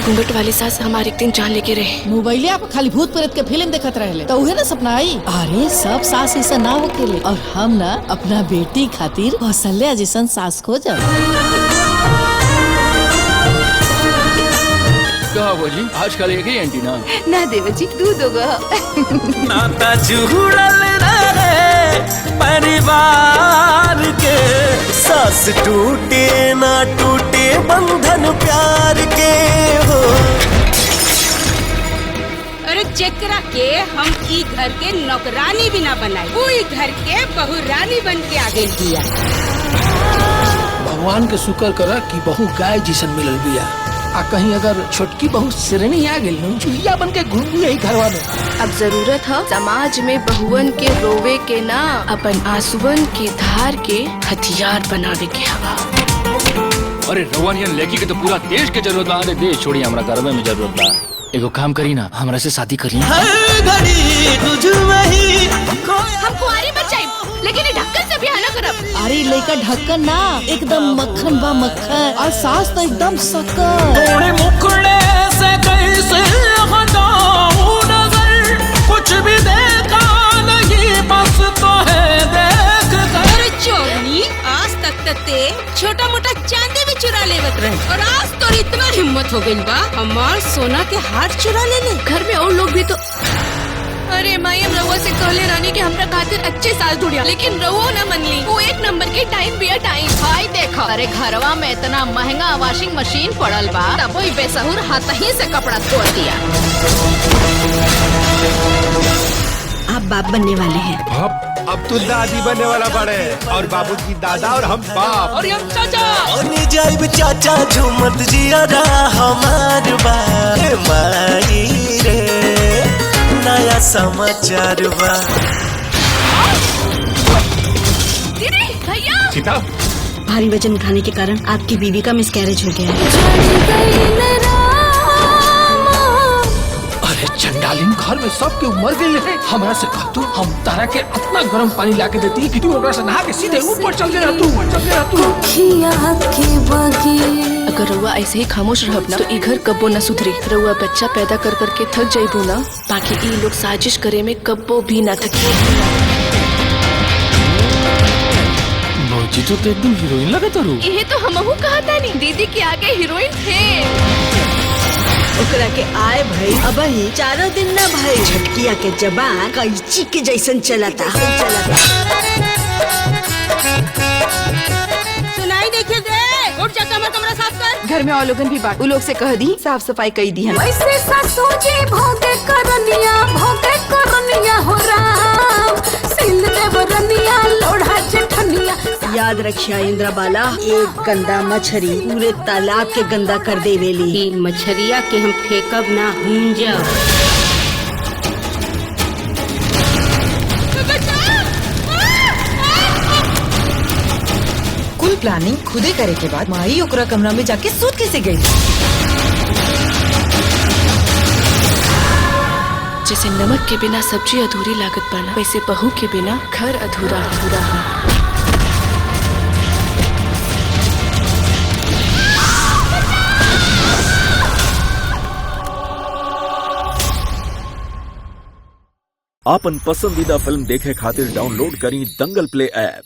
घूंघट वाली सास हमारे एक दिन जान लेके रहे। मोबाइलिया पे खाली भूत प्रेत के फिल्म देखत रहे तो उहे ना सपना आई। अरे सब सास ऐसा ना होकेले और हम ना अपना बेटी खातिर कौशल्या जैसन सास खोजब। क्या हुआ जी, आजकल एक ही आंटी ना देव जी दूध होगा। नाता जुड़ल रहे परिवार के, सास टूटे ना टूटे बंधन प्यार के हो। अरे जेकरा के हम ई घर के नौकरानी भी ना बनाई, वो ई घर के बहू रानी बन के आगे दिया। भगवान के शुक्र करा कि बहू गाय जैसन मिलल बिया। आ कहीं अगर छोटकी बहू सिरनी आ गई चुहिया बन के घूम यही घरवा में। अब जरूरत है समाज में बहुवन के रोवे के ना, अपन आंसुअन के धार के हथियार बनावे के हवा। अरे रवानियन लेकी के तो पूरा देश के जरूरत बा। अरे देश छोड़ी, हमरा घर में जरूरत बा। एगो काम करी ना, हमरा से शादी करी। हर घड़ी तुझ में ही हम कुंवारी बचाई, लेकिन ढक्कन से ब्याह न करब। अरे लड़का ढक्कन ना एकदम मक्खन बा मक्खन, और सास तो एकदम शक्कर। थोड़े मुखड़े से कैसे हटाऊं नजर, कुछ भी देखा नहीं बस तो है देख कर। अरे चोरनी, आज तक ते छोटा मोटा चांदी भी चुरा लेवत रहे, और आज तो इतना हिम्मत हो गई बा हमार सोना के हार चुरा ले ले। घर में और लोग भी तो। अरे माई, हम रउआ से कहले रानी के हमरा खातिर अच्छे सास ढूंढिया, लेकिन रउआ ना मनली। वो एक नंबर के टाइम बिया टाइम। भाई देखो, अरे घरवा में इतना महंगा वॉशिंग मशीन पड़ल बा, तब वही बेसहुर हाथ ही से कपड़ा धो दिया। आप बाप बनने वाले हैं। अब तू दादी बनने वाला बड़े, और बाबूजी दादा और हम बाप। और हम चाचा। और जाइब चाचा झूमत जिया हमार बा माई रे, नया समाचार बा। दीदी, भैया। सीता, भारी वजन उठाने के कारण आपकी बीवी का मिसकैरेज हो गया है। अरे चंडालिन, घर में सब के मर गई है। हमरा से कह तू, हम तारा के इतना गर्म पानी ला के देती कि तू ओकरा से नहा के सीधे ऊपर चल गया तू। अगर रउआ ऐसे ही खामोश रहब ना, तो ई घर कब्बो न सुधरी। रउआ बच्चा पैदा कर करके थक जाइबू ना, बाकी ई लोग साजिश करे में कब्बो भी न थकी। भौजी तो एकदम हीरोइन लगत रू। ये तो हमहू कहता नहीं, दीदी के आगे हीरोइन थे। ओकरा के आए भाई अब ही 4 दिन ना भाई, झटकिया के जबान कैची के जैसन चलता। सुनाई देखे दे, उठ जा, कमरा साफ कर। घर में और लोगन भी बात, उ लोग से कह दी साफ सफाई कई दी है। ऐसे सासू जी भोगे करनिया हो राम, सिंध देवरनिया लोढ़ा जेठनिया। याद रखिया इंद्रा बाला, एक गंदा मछली पूरे तालाब के गंदा कर देवेली। मछरिया के हम फेंकब ना, भूंजा। कुल प्लानिंग खुदे करे के बाद माई ओकरा कमरा में जाके सूत कैसे गई। जैसे नमक के बिना सब्जी अधूरी लागत बना, वैसे बहू के बिना घर अधूरा अधूरा है। आपन पसंदीदा फिल्म देखे खातिर डाउनलोड करी दंगल प्ले ऐप।